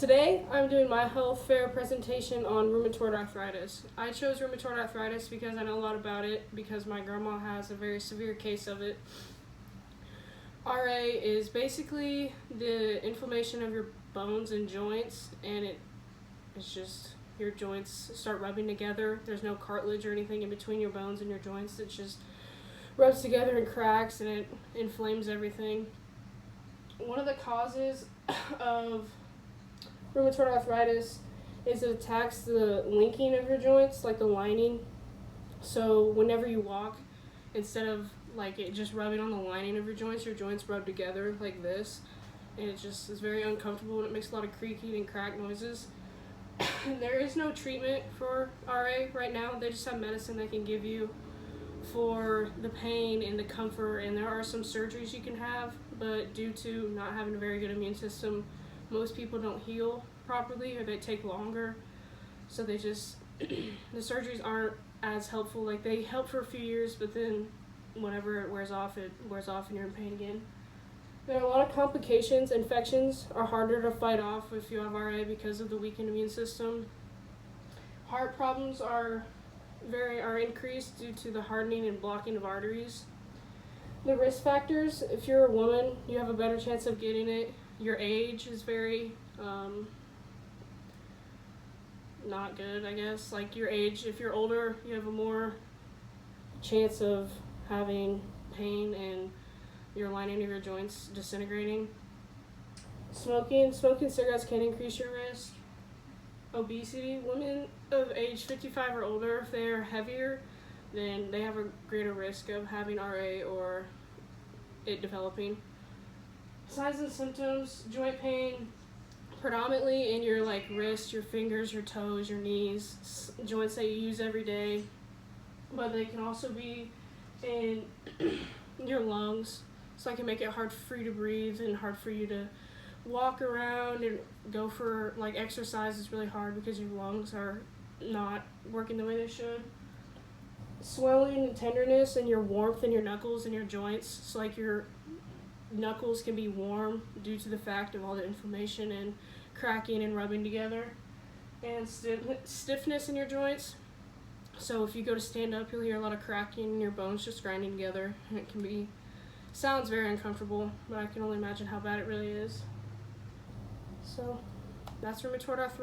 Today, I'm doing my health fair presentation on rheumatoid arthritis. I chose rheumatoid arthritis because I know a lot about it because my grandma has a very severe case of it. RA is basically the inflammation of your bones and joints, and it's just your joints start rubbing together. There's no cartilage or anything in between your bones and your joints. It just rubs together and cracks, and it inflames everything. One of the causes of rheumatoid arthritis is it attacks the linking of your joints, like the lining. So whenever you walk, instead of like it just rubbing on the lining of your joints rub together like this, and it just is very uncomfortable, and it makes a lot of creaking and crack noises. There is no treatment for RA right now. They just have medicine they can give you for the pain and the comfort, and there are some surgeries you can have, but due to not having a very good immune system, most people don't heal properly, or they take longer. So they just the surgeries aren't as helpful. Like, they help for a few years, but then whenever it wears off and you're in pain again. There are a lot of complications. Infections are harder to fight off if you have RA because of the weakened immune system. Heart problems are increased due to the hardening and blocking of arteries. The risk factors: if you're a woman, you have a better chance of getting it. Your age is very not good, I guess. Like, your age, if you're older, you have a more chance of having pain and your lining of your joints disintegrating. Smoking cigarettes can increase your risk. Obesity: women of age 55 or older, if they're heavier, then they have a greater risk of having RA or it developing. Signs and symptoms: joint pain, predominantly in your wrist, your fingers, your toes, your knees, joints that you use every day, but they can also be in your lungs, so it can make it hard for you to breathe and hard for you to walk around and go for exercise. Is really hard because your lungs are not working the way they should. Swelling and tenderness and your warmth in your knuckles and your joints, so your knuckles can be warm due to the fact of all the inflammation and cracking and rubbing together. And stiffness in your joints, so if you go to stand up, you'll hear a lot of cracking and your bones just grinding together, and it sounds very uncomfortable, but I can only imagine how bad it really is. So that's rheumatoid arthritis.